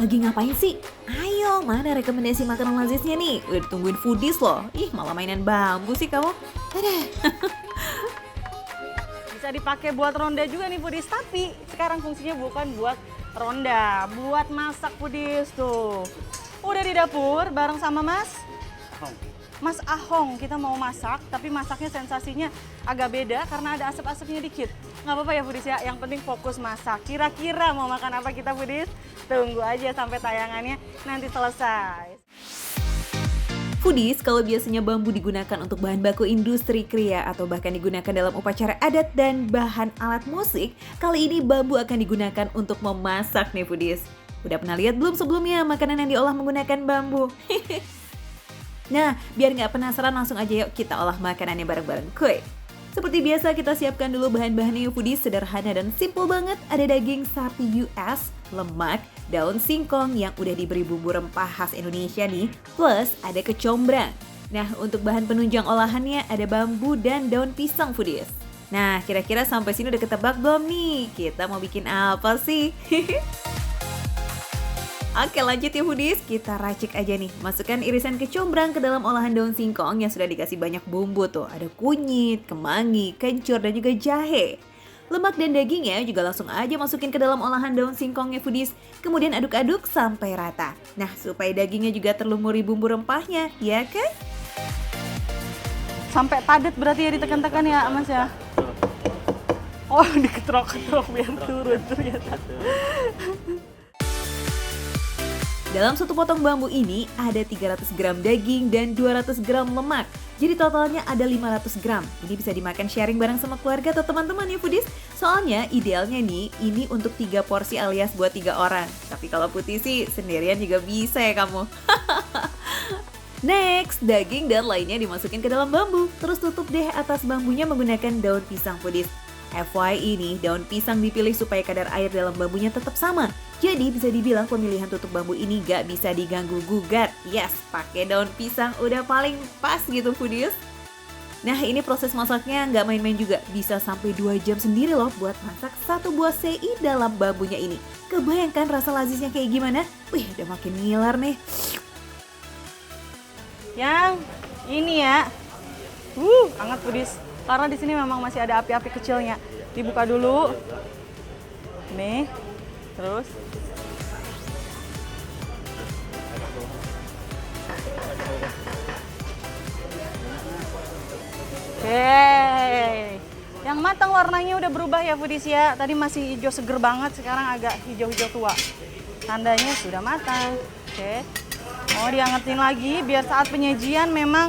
lagi ngapain sih? Ayo, mana rekomendasi makanan lazisnya nih? Udah tungguin foodies loh. Ih, malah mainan bambu sih kamu. Dadah. Bisa dipakai buat ronda juga nih foodies, tapi sekarang fungsinya bukan buat ronda, buat masak foodies tuh. Udah di dapur bareng sama Mas Ahong. Kita mau masak, tapi masaknya sensasinya agak beda karena ada asap-asapnya dikit. Nggak apa-apa ya foodies ya, yang penting fokus masak. Kira-kira mau makan apa kita foodies? Tunggu aja sampai tayangannya nanti selesai. Foodies, kalau biasanya bambu digunakan untuk bahan baku industri kriya atau bahkan digunakan dalam upacara adat dan bahan alat musik, kali ini bambu akan digunakan untuk memasak nih foodies. Udah pernah lihat belum sebelumnya makanan yang diolah menggunakan bambu? Nah, biar nggak penasaran langsung aja yuk kita olah makanannya bareng-bareng kuy. Seperti biasa kita siapkan dulu bahan-bahannya yuk foodies, sederhana dan simple banget. Ada daging sapi US, lemak, daun singkong yang udah diberi bumbu rempah khas Indonesia nih, plus ada kecombrang. Nah, untuk bahan penunjang olahannya ada bambu dan daun pisang foodies. Nah, kira-kira sampai sini udah ketebak belum nih? Kita mau bikin apa sih? Oke lanjut ya foodies, kita racik aja nih. Masukkan irisan kecombrang ke dalam olahan daun singkong yang sudah dikasih banyak bumbu tuh. Ada kunyit, kemangi, kencur, dan juga jahe. Lemak dan dagingnya juga langsung aja masukin ke dalam olahan daun singkongnya foodies. Kemudian aduk-aduk sampai rata. Nah, supaya dagingnya juga terlumuri bumbu rempahnya, ya kan? Sampai padat berarti ya ditekan-tekan ya Mas ya? Oh, diketrok-ketrok biar turun ternyata. Dalam satu potong bambu ini ada 300 gram daging dan 200 gram lemak. Jadi totalnya ada 500 gram. Ini bisa dimakan sharing bareng sama keluarga atau teman-teman ya foodies. Soalnya idealnya nih, ini untuk 3 porsi alias buat 3 orang. Tapi kalau putih sih sendirian juga bisa ya kamu. Next, daging dan lainnya dimasukin ke dalam bambu. Terus tutup deh atas bambunya menggunakan daun pisang foodies. FYI nih, daun pisang dipilih supaya kadar air dalam bambunya tetap sama. Jadi bisa dibilang pemilihan tutup bambu ini gak bisa diganggu gugat. Yes, pakai daun pisang udah paling pas gitu foodies. Nah ini proses masaknya gak main-main juga. Bisa sampai 2 jam sendiri loh buat masak satu buah sei dalam bambunya ini. Kebayangkan rasa lazisnya kayak gimana? Wih udah makin ngiler nih. Yang ini ya, hangat foodies. Karena di sini memang masih ada api-api kecilnya. Dibuka dulu. Nih, terus. Oke. Yang matang warnanya udah berubah ya foodies ya. Tadi masih hijau seger banget, sekarang agak hijau-hijau tua. Tandanya sudah matang. Oke. Oh, diangetin lagi biar saat penyajian memang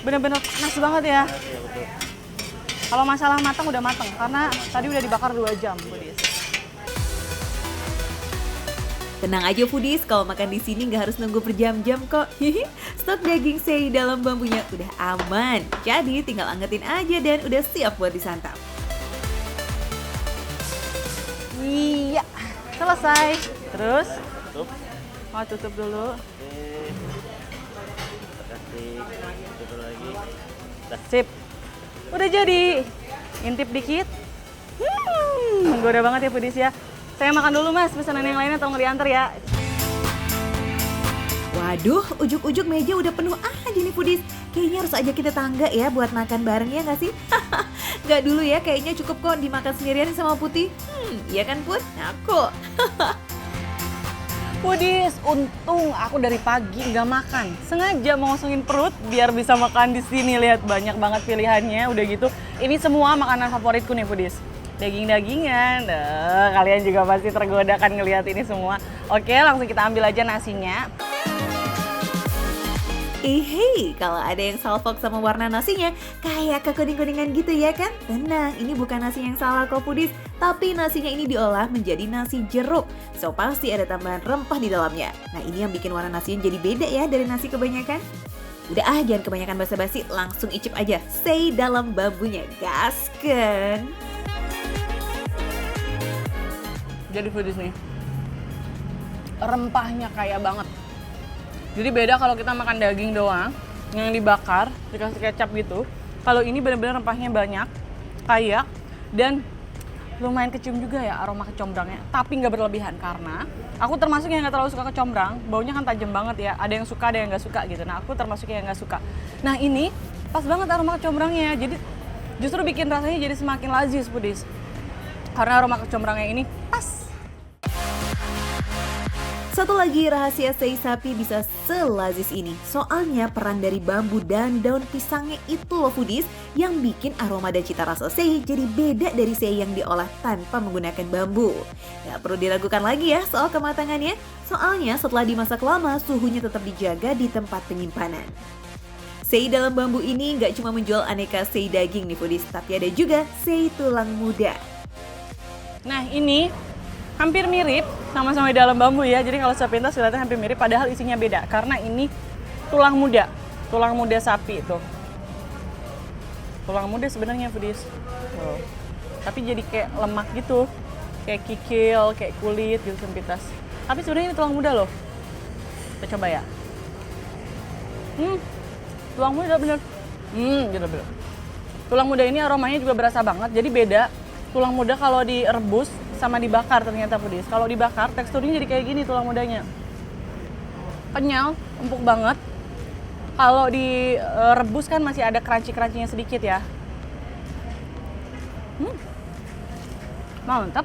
benar-benar panas banget ya. Kalau masalah matang udah matang karena tadi udah dibakar 2 jam foodies. Tenang aja foodies, kalau makan di sini nggak harus nunggu berjam-jam kok. Stok daging sei dalam bambunya udah aman. Jadi tinggal angetin aja dan udah siap buat disantap. Iya, selesai. Terus? Tutup. Mau tutup dulu. Kasih tutup lagi. Sip. Udah jadi. Intip dikit. Menggoda banget ya foodies ya. Saya makan dulu Mas, pesanan yang lainnya tolong diantar ya. Waduh, ujuk-ujuk meja udah penuh aja nih foodies. Kayaknya harus ajak kita tangga ya buat makan bareng ya nggak sih? Nggak dulu ya, kayaknya cukup kok dimakan sendirian sama Putih. Iya kan Put? Aku. Foodies, untung aku dari pagi nggak makan. Sengaja mau ngosongin perut biar bisa makan di sini. Lihat banyak banget pilihannya. Udah gitu, ini semua makanan favoritku nih foodies. Daging-dagingan. Kalian juga pasti tergoda kan ngelihat ini semua. Oke, langsung kita ambil aja nasinya. Hei, kalau ada yang salfok sama warna nasinya, kayak kekuning-kuningan gitu ya kan? Tenang, ini bukan nasi yang salah kok foodies, tapi nasinya ini diolah menjadi nasi jeruk. So, pasti ada tambahan rempah di dalamnya. Nah, ini yang bikin warna nasinya jadi beda ya dari nasi kebanyakan. Udah jangan kebanyakan basa-basi, langsung icip aja sei dalam bambunya. Gasken! Jadi foodies nih, rempahnya kaya banget. Jadi beda kalau kita makan daging doang yang dibakar dikasih kecap gitu. Kalau ini benar-benar rempahnya banyak, kaya, dan lumayan kecium juga ya aroma kecombrangnya. Tapi nggak berlebihan karena Aku termasuk yang nggak terlalu suka kecombrang, baunya kan tajam banget ya. Ada yang suka, ada yang nggak suka gitu. Nah aku termasuk yang nggak suka. Nah ini pas banget aroma kecombrangnya, jadi justru bikin rasanya jadi semakin lazis Foodies. Karena aroma kecombrangnya ini pas. Satu lagi rahasia sei sapi bisa selazis ini. Soalnya peran dari bambu dan daun pisangnya itu loh Foodies yang bikin aroma dan cita rasa sei jadi beda dari sei yang diolah tanpa menggunakan bambu. Gak perlu diragukan lagi ya soal kematangannya. Soalnya setelah dimasak lama suhunya tetap dijaga di tempat penyimpanan. Sei dalam bambu ini gak cuma menjual aneka sei daging nih Foodies, tapi ada juga sei tulang muda. Nah ini hampir mirip, sama-sama di dalam bambu ya. Jadi kalau sepintas kelihatan hampir mirip, padahal isinya beda. Karena ini tulang muda sapi itu. Tulang muda sebenarnya Foodies. Tuh. Tapi jadi kayak lemak gitu, kayak kikil, kayak kulit gitu sepintas. Tapi sebenarnya ini tulang muda loh. Kita coba ya. Tulang muda bener. Gitu bener. Tulang muda ini aromanya juga berasa banget. Jadi beda. Tulang muda kalau direbus sama dibakar ternyata Foodies. Kalau dibakar teksturnya jadi kayak gini tulang mudanya. Kenyal, empuk banget. Kalau direbus kan masih ada crunchy-crunchy-nya sedikit ya. Mantap.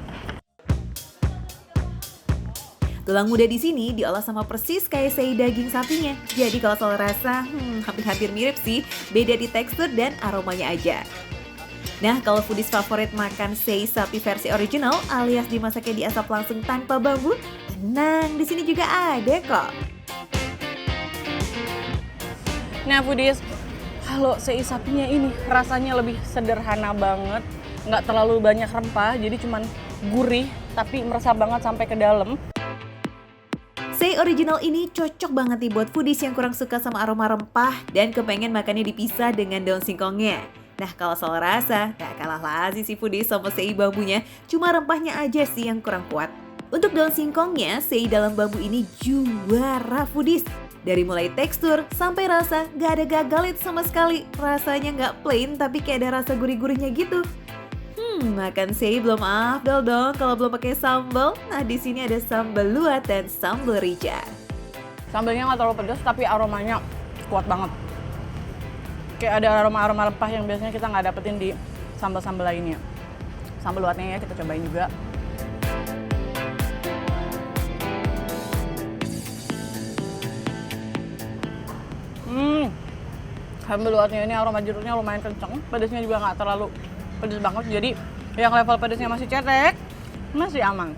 Tulang muda di sini diolah sama persis kayak sei daging sapinya. Jadi kalau soal rasa, hampir-hampir mirip sih. Beda di tekstur dan aromanya aja. Nah, kalau Foodies favorit makan sei sapi versi original alias dimasaknya di asap langsung tanpa bambu, tenang, di sini juga ada kok. Nah Foodies, kalau sei sapinya ini rasanya lebih sederhana banget, nggak terlalu banyak rempah, jadi cuman gurih tapi meresap banget sampai ke dalam. Sei original ini cocok banget nih buat Foodies yang kurang suka sama aroma rempah dan kepengen makannya dipisah dengan daun singkongnya. Nah kalau soal rasa, gak kalah lazis sih Foodies sama sei bambunya, cuma rempahnya aja sih yang kurang kuat. Untuk daun singkongnya, sei dalam bambu ini juara Foodies. Dari mulai tekstur sampai rasa, gak ada gagal itu sama sekali. Rasanya gak plain tapi kayak ada rasa gurih-gurihnya gitu. Makan sei belum afdol dong kalau belum pakai sambal. Nah di sini ada sambal luat dan sambal rica. Sambalnya nggak terlalu pedas tapi aromanya kuat banget. Kayak ada aroma-aroma rempah yang biasanya kita nggak dapetin di sambal-sambal lainnya. Sambal luatnya ya kita cobain juga. Sambal luatnya ini aroma jeruknya lumayan kenceng, pedasnya juga nggak terlalu pedas banget. Jadi yang level pedasnya masih cetek, masih aman.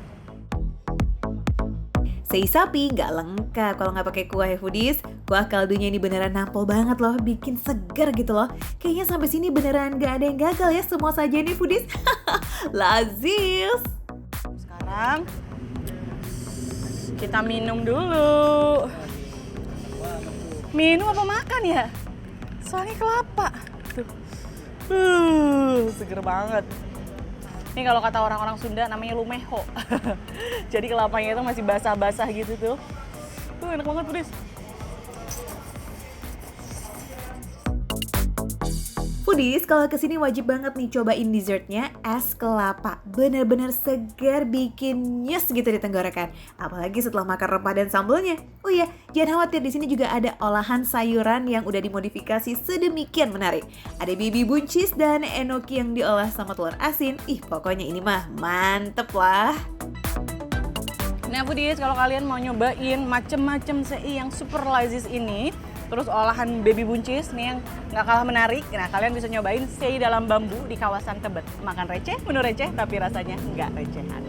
Sei sapi nggak lengkap kalau nggak pakai kuah ya Foodies. Kuah kaldunya ini beneran nampol banget loh, bikin segar gitu loh. Kayaknya sampai sini beneran nggak ada yang gagal ya semua sajian nih Foodies. Lazis. Sekarang kita minum dulu. Minum apa makan ya? Soalnya kelapa. Tuh. Seger banget. Ini kalau kata orang-orang Sunda namanya lumeho. Jadi kelapanya itu masih basah-basah gitu tuh. Tuh enak banget Foodies. Foodies, kalau kesini wajib banget nih cobain dessertnya es kelapa. Bener-bener segar, bikin nyes gitu di tenggorokan. Apalagi setelah makan rempah dan sambalnya. Oh iya, jangan khawatir, di sini juga ada olahan sayuran yang udah dimodifikasi sedemikian menarik. Ada bibi buncis dan enoki yang diolah sama telur asin. Ih, pokoknya ini mah mantep lah. Nah Foodies, kalau kalian mau nyobain macem-macem sei yang super lazis ini, terus olahan baby buncis nih yang nggak kalah menarik, nah kalian bisa nyobain sei dalam bambu di kawasan Tebet. Makan receh, menu receh, tapi rasanya nggak recehan.